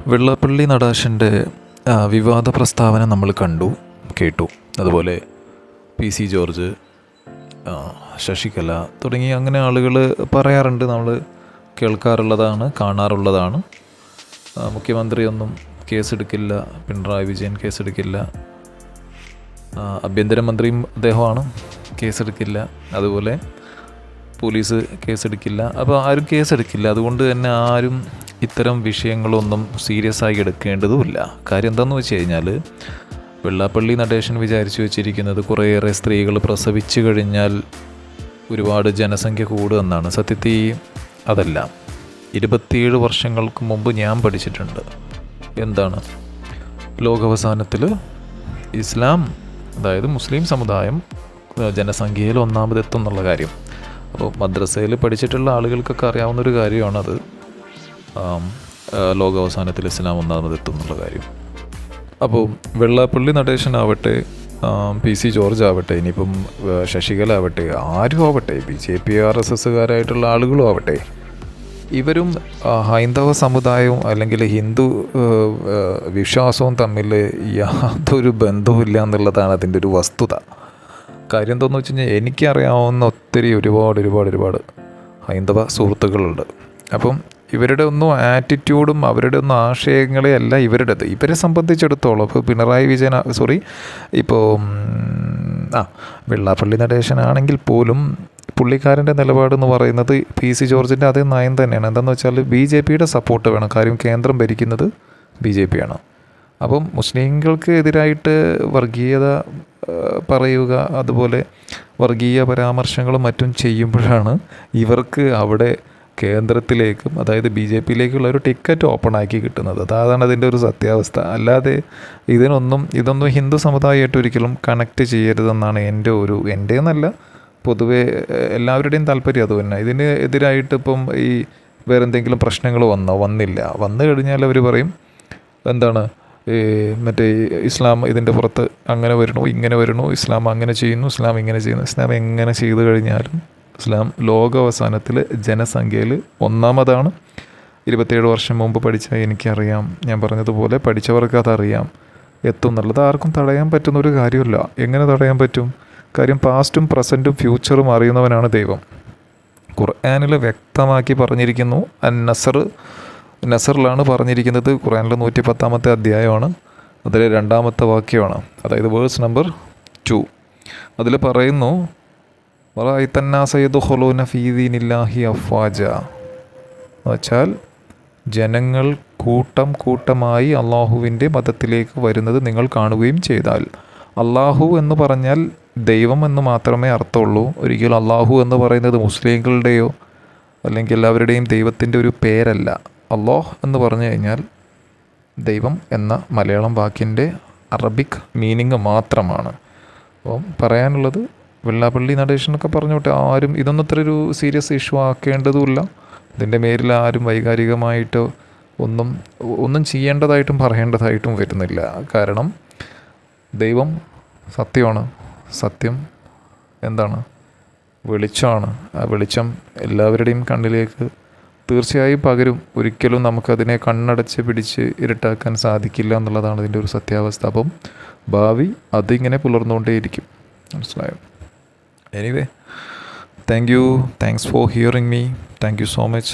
വെള്ളാപ്പള്ളി നടേശൻ്റെ വിവാദ പ്രസ്താവന നമ്മൾ കേട്ടു. അതുപോലെ PC ജോർജ്, ശശികല തുടങ്ങി അങ്ങനെ ആളുകൾ പറയാറുണ്ട്, നമ്മൾ കേൾക്കാറുള്ളതാണ്, കാണാറുള്ളതാണ്. മുഖ്യമന്ത്രിയൊന്നും കേസെടുക്കില്ല, പിണറായി വിജയൻ കേസെടുക്കില്ല, ആഭ്യന്തരമന്ത്രിയും അദ്ദേഹമാണ്, കേസെടുക്കില്ല, അതുപോലെ പോലീസ് കേസെടുക്കില്ല. അപ്പോൾ ആരും കേസെടുക്കില്ല. അതുകൊണ്ട് തന്നെ ആരും ഇത്തരം വിഷയങ്ങളൊന്നും സീരിയസ് ആയി എടുക്കേണ്ടതുമില്ല. കാര്യം എന്താണെന്ന് വെച്ച് കഴിഞ്ഞാൽ, വെള്ളാപ്പള്ളി നടേശൻ വിചാരിച്ചു വെച്ചിരിക്കുന്നത് കുറേയേറെ സ്ത്രീകൾ പ്രസവിച്ചു കഴിഞ്ഞാൽ ഒരുപാട് ജനസംഖ്യ കൂടുമെന്നാണ്. സത്യത്തിൽ അതല്ല. 27 വർഷങ്ങൾക്ക് മുമ്പ് ഞാൻ പഠിച്ചിട്ടുണ്ട്. എന്താണ്? ലോകാവസാനത്തിൽ ഇസ്ലാം, അതായത് മുസ്ലിം സമുദായം ജനസംഖ്യയിൽ ഒന്നാമതെത്തും എന്നുള്ള കാര്യം. അപ്പോൾ മദ്രസയിൽ പഠിച്ചിട്ടുള്ള ആളുകൾക്കൊക്കെ അറിയാവുന്നൊരു കാര്യമാണത്. ലോകാവസാനത്തിൽ ഇസ്ലാം ഒന്നാമതെത്തും എന്നുള്ള കാര്യം. അപ്പോൾ വെള്ളാപ്പള്ളി നടേശനാവട്ടെ, PC ജോർജ് ആവട്ടെ, ഇനിയിപ്പം ശശികല ആവട്ടെ, ആരും ആവട്ടെ, BJP RSSകാരായിട്ടുള്ള ആളുകളും ആവട്ടെ, ഇവരും ഹൈന്ദവ സമുദായവും അല്ലെങ്കിൽ ഹിന്ദു വിശ്വാസവും തമ്മിൽ യാതൊരു ബന്ധവുമില്ല എന്നുള്ളതാണ് അതിൻ്റെ ഒരു വസ്തുത. കാര്യം എന്താണെന്ന് വെച്ച് കഴിഞ്ഞാൽ, എനിക്കറിയാവുന്ന ഒരുപാട് ഹൈന്ദവ സുഹൃത്തുക്കളുണ്ട്. അപ്പം ഇവരുടെ ഒന്നും ആറ്റിറ്റ്യൂഡും അവരുടെ ഒന്നും ആശയങ്ങളെ അല്ല ഇവരുടേത്. ഇവരെ സംബന്ധിച്ചിടത്തോളം ഇപ്പോൾ പിണറായി വിജയൻ ഇപ്പോൾ വെള്ളാപ്പള്ളി നടേശനാണെങ്കിൽ പോലും പുള്ളിക്കാരൻ്റെ നിലപാടെന്ന് പറയുന്നത് PC ജോർജിൻ്റെ അതേ നയം തന്നെയാണ്. എന്താണെന്ന് വെച്ചാൽ BJPയുടെ സപ്പോർട്ട് വേണം. കാര്യം കേന്ദ്രം ഭരിക്കുന്നത് BJP ആണ്. അപ്പം മുസ്ലിങ്ങൾക്ക് എതിരായിട്ട് വർഗീയത പറയുക, അതുപോലെ വർഗീയ പരാമർശങ്ങളും മറ്റും ചെയ്യുമ്പോഴാണ് ഇവർക്ക് അവിടെ കേന്ദ്രത്തിലേക്കും, അതായത് BJPയിലേക്കുള്ള ഒരു ടിക്കറ്റ് ഓപ്പൺ ആക്കി കിട്ടുന്നത്. അതാണ് അതിൻ്റെ ഒരു സത്യാവസ്ഥ. അല്ലാതെ ഇതൊന്നും ഹിന്ദു സമുദായമായിട്ട് ഒരിക്കലും കണക്ട് ചെയ്യരുതെന്നാണ് എൻ്റെ എന്നല്ല, പൊതുവെ എല്ലാവരുടെയും താല്പര്യം അത് തന്നെ. ഇതിന് എതിരായിട്ട് ഇപ്പം ഈ വേറെ എന്തെങ്കിലും പ്രശ്നങ്ങൾ വന്നു കഴിഞ്ഞാൽ അവർ പറയും, എന്താണ് മറ്റേ ഇസ്ലാം ഇതിൻ്റെ പുറത്ത് അങ്ങനെ വരണു, ഇങ്ങനെ വരണു, ഇസ്ലാം അങ്ങനെ ചെയ്യുന്നു, ഇസ്ലാം ഇങ്ങനെ ചെയ്യുന്നു. ഇസ്ലാം എങ്ങനെ ചെയ്തു കഴിഞ്ഞാലും ഇസ്ലാം ലോകാവസാനത്തിൽ ജനസംഖ്യയിൽ ഒന്നാമതാണ്. 27 വർഷം മുമ്പ് പഠിച്ച എനിക്കറിയാം, ഞാൻ പറഞ്ഞതുപോലെ പഠിച്ചവർക്ക് അതറിയാം, എത്തും എന്നുള്ളത് ആർക്കും തടയാൻ പറ്റുന്ന ഒരു കാര്യമല്ല. എങ്ങനെ തടയാൻ പറ്റും? കാര്യം പാസ്റ്റും പ്രസൻറ്റും ഫ്യൂച്ചറും അറിയുന്നവനാണ് ദൈവം. ഖുർആനിൽ വ്യക്തമാക്കി പറഞ്ഞിരിക്കുന്നു. നസറിലാണ് പറഞ്ഞിരിക്കുന്നത്. ഖുർആനിലെ 110-ാമത്തെ അധ്യായമാണ്, അതിലെ 2-ാമത്തെ വാക്യമാണ്, അതായത് വേഴ്സ് നമ്പർ 2. അതിൽ പറയുന്നു, എന്നുവെച്ചാൽ ജനങ്ങൾ കൂട്ടമായി അള്ളാഹുവിൻ്റെ മതത്തിലേക്ക് വരുന്നത് നിങ്ങൾ കാണുകയും ചെയ്താൽ. അള്ളാഹു എന്ന് പറഞ്ഞാൽ ദൈവം എന്ന് മാത്രമേ അർത്ഥമുള്ളൂ. ഒരിക്കലും അള്ളാഹു എന്ന് പറയുന്നത് മുസ്ലിങ്ങളുടെയോ അല്ലെങ്കിൽ എല്ലാവരുടെയും ദൈവത്തിൻ്റെ ഒരു പേരല്ല. അള്ളാഹ് എന്ന് പറഞ്ഞു കഴിഞ്ഞാൽ ദൈവം എന്ന മലയാളം വാക്കിൻ്റെ അറബിക് മീനിങ് മാത്രമാണ്. അപ്പം പറയാനുള്ളത്, വെള്ളാപ്പള്ളി നടേശനൊക്കെ പറഞ്ഞോട്ടെ, ആരും ഇതൊന്നും ഇത്ര ഒരു സീരിയസ് ഇഷ്യൂ ആക്കേണ്ടതുമില്ല. ഇതിൻ്റെ മേലിൽ ആരും വൈകാരികമായിട്ട് ഒന്നും ചെയ്യേണ്ടതായിട്ടും പറയേണ്ടതായിട്ടും വരുന്നില്ല. കാരണം ദൈവം സത്യമാണ്. സത്യം എന്താണ്? വെളിച്ചമാണ്. ആ വെളിച്ചം എല്ലാവരുടെയും കണ്ണിലേക്ക് തീർച്ചയായും പകരും. ഒരിക്കലും നമുക്കതിനെ കണ്ണടച്ച് പിടിച്ച് ഇരുട്ടാക്കാൻ സാധിക്കില്ല എന്നുള്ളതാണ് ഇതിൻ്റെ ഒരു സത്യാവസ്ഥ. അപ്പം ഭാവി അതിങ്ങനെ പുലർന്നുകൊണ്ടേയിരിക്കും. മനസ്സിലായോ? Anyway, thanks for hearing me. Thank you so much.